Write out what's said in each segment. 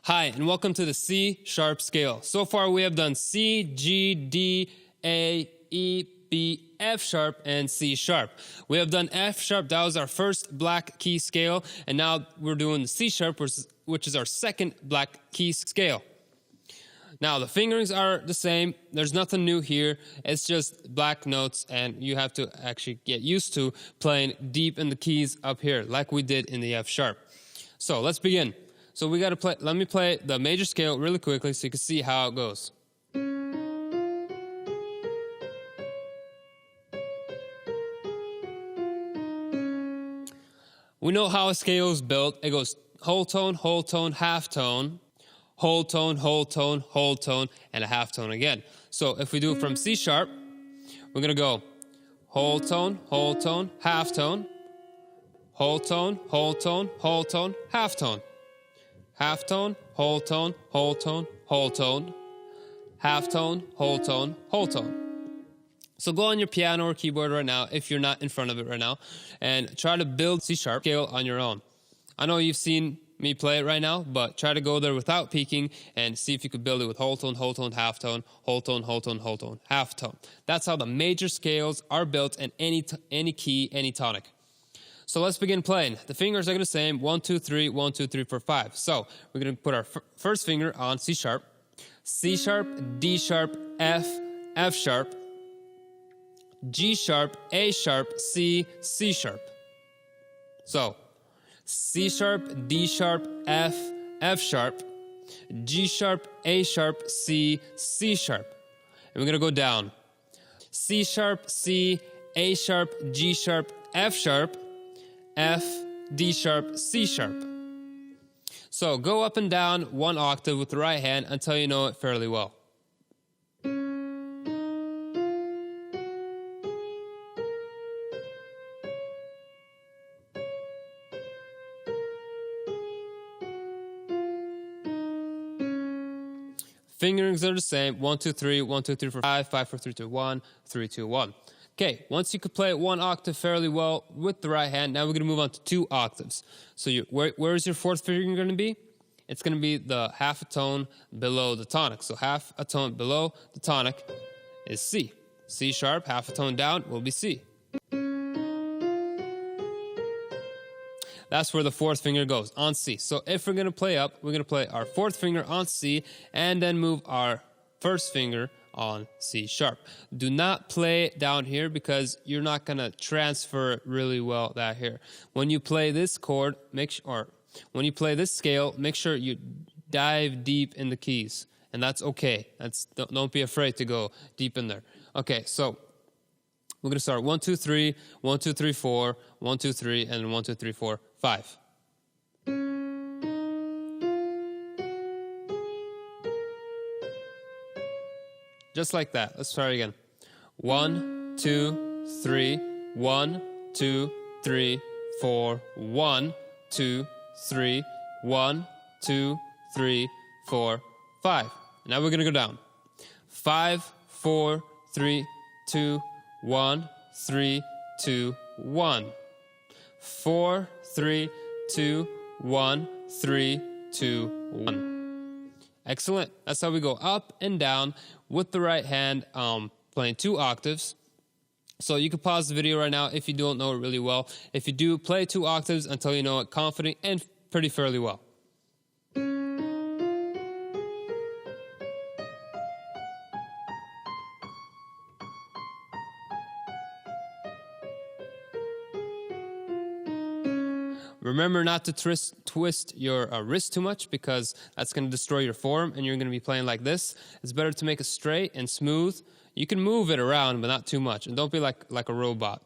Hi, and welcome to the C sharp scale. So far we have done C, G, D, A, E, B, F sharp, and C sharp. We have done F sharp, that was our first black key scale, and now we're doing the C sharp, which is our second black key scale. Now the fingerings are the same, there's nothing new here, it's just black notes, and you have to actually get used to playing deep in the keys up here, like we did in the F sharp. So let's begin. So we gotta play, let me play the major scale really quickly so you can see how it goes. We know how a scale is built. It goes whole tone, half tone, whole tone, whole tone, whole tone, and a half tone again. So if we do it from C sharp, we're gonna go whole tone, half tone, whole tone, whole tone, whole tone, half tone. Half tone, whole tone, whole tone, whole tone, half tone, whole tone, whole tone. So go on your piano or keyboard right now, if you're not in front of it right now, and try to build C sharp scale on your own. I know you've seen me play it right now, but try to go there without peeking and see if you could build it with whole tone, half tone, whole tone, whole tone, half tone. That's how the major scales are built in any key, any tonic. So let's begin playing. The fingers are going to say 1, 2, 3, 1, 2, 3, 4, 5. So we're going to put our first finger on C sharp, D sharp, F sharp, G sharp, A sharp, C sharp. So C sharp, D sharp, F sharp, G sharp, A sharp, C sharp. And we're going to go down. C sharp, C, A sharp, G sharp, F sharp, F, D sharp, C sharp. So go up and down one octave with the right hand until you know it fairly well. Fingerings are the same. 1, 2, 3, 1, 2, 3, 4, 5, 5, 4, 3, 2, 1, 3, 2, 1. Okay, once you can play it one octave fairly well with the right hand, now we're going to move on to 2 octaves. So where is your fourth finger going to be? It's going to be the half a tone below the tonic. So half a tone below the tonic is C. C sharp, half a tone down will be C. That's where the fourth finger goes, on C. So if we're going to play up, we're going to play our fourth finger on C and then move our first finger on C sharp. Do not play it down here because you're not going to transfer it really well that here. When you play this chord, when you play this scale, make sure you dive deep in the keys. And that's okay. Don't be afraid to go deep in there. Okay, so we're going to start 1, 2, 3, 1, 2, 3, 4, 1, 2, 3, and 1, 2, 3, 4, 5. Just like that. Let's try it again. 1, 2, 3, 1, 2, 3, 4, 1, 2, 3, 1, 2, 3, 4, 5. Now we're going to go down. 5, 4, 3, 2, 1, 3, 2, 1. 4, 3, 2, 1, 3, 2, 1. Excellent. That's how we go up and down with the right hand, playing 2 octaves. So you can pause the video right now if you don't know it really well. If you do, play 2 octaves until you know it confident and pretty fairly well. Remember not to twist your wrist too much because that's going to destroy your form and you're going to be playing like this. It's better to make it straight and smooth. You can move it around, but not too much. And don't be like a robot.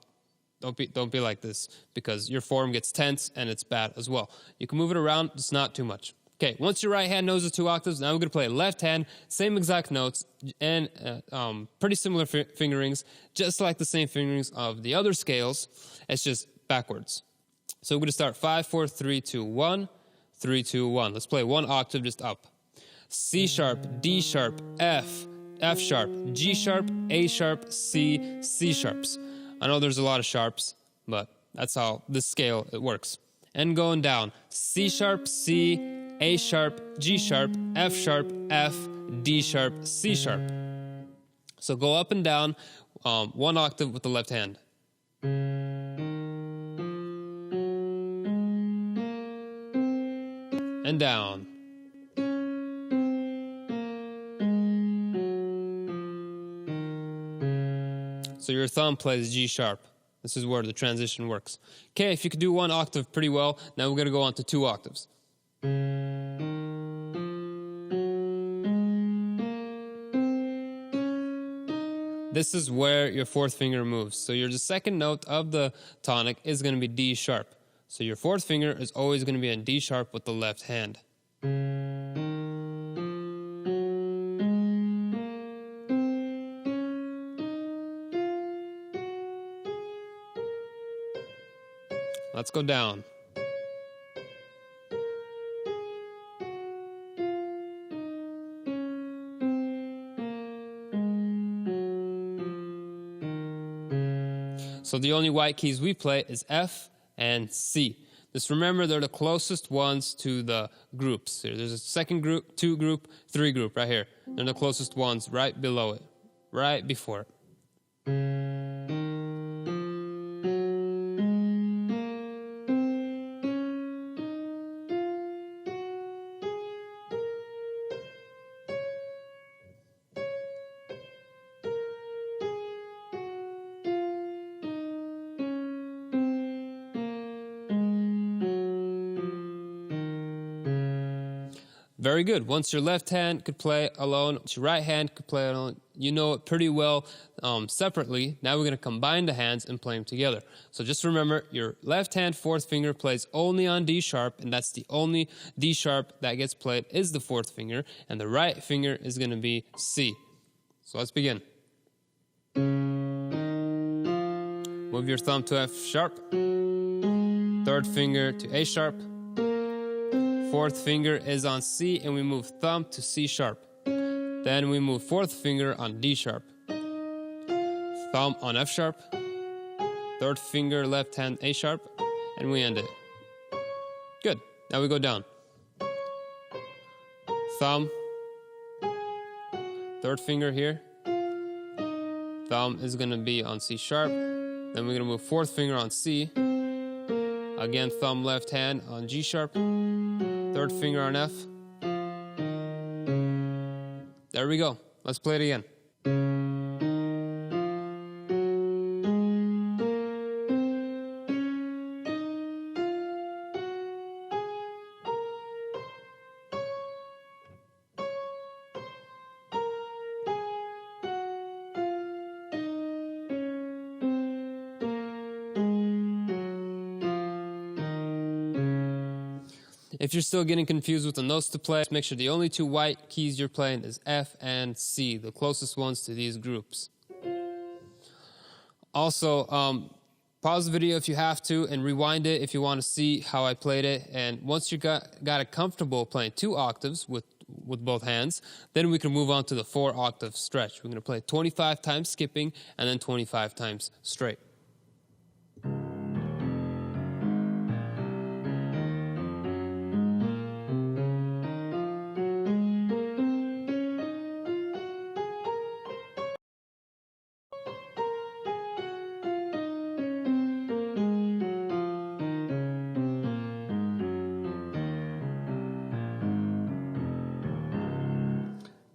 Don't be like this because your form gets tense and it's bad as well. You can move it around, just not too much. Okay, once your right hand knows the 2 octaves, now we're going to play left hand, same exact notes, and pretty similar fingerings, just like the same fingerings of the other scales. It's just backwards. So we're going to start 5, 4, 3, 2, 1, 3, 2, 1. Let's play 1 octave just up. C sharp, D sharp, F sharp, G sharp, A sharp, C sharps. I know there's a lot of sharps, but that's how this scale it works. And going down, C sharp, C, A sharp, G sharp, F, D sharp, C sharp. So go up and down one octave with the left hand. And down. So your thumb plays G sharp. This is where the transition works. Okay, if you could do one octave pretty well, now we're going to go on to 2 octaves. This is where your 4th finger moves. So the second note of the tonic is going to be D sharp. So your 4th finger is always going to be in D sharp with the left hand. Let's go down. So the only white keys we play is F and C. Just remember they're the closest ones to the groups. There's a second group, 2 group, 3 group right here. They're the closest ones right below it, right before it. Very good. Once your left hand could play alone, your right hand could play alone, you know it pretty well separately. Now we're going to combine the hands and play them together. So just remember, your left hand 4th finger plays only on D sharp, and that's the only D sharp that gets played is the 4th finger, and the right finger is going to be C. So let's begin. Move your thumb to F sharp, 3rd finger to A sharp, 4th finger is on C, and we move thumb to C sharp. Then we move 4th finger on D sharp, thumb on F sharp, 3rd finger left hand A sharp, and we end it. Good. Now we go down. Thumb, 3rd finger here, thumb is going to be on C sharp. Then we're going to move 4th finger on C. Again, thumb left hand on G sharp. 3rd finger on F. There we go. Let's play it again. If you're still getting confused with the notes to play, make sure the only 2 white keys you're playing is F and C, the closest ones to these groups. Also, pause the video if you have to and rewind it if you want to see how I played it. And once you got it comfortable playing 2 octaves with both hands, then we can move on to the 4 octave stretch. We're going to play 25 times skipping and then 25 times straight.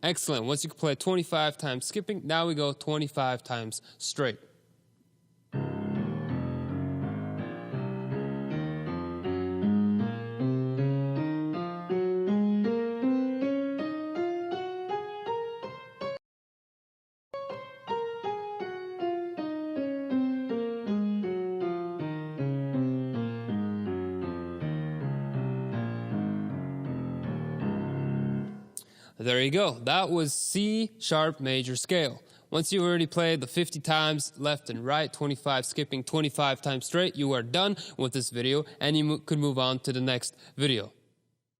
Excellent. Once you can play 25 times skipping, now we go 25 times straight. There you go. That was C sharp major scale. Once you've already played the 50 times left and right, 25 skipping, 25 times straight, you are done with this video and you could move on to the next video.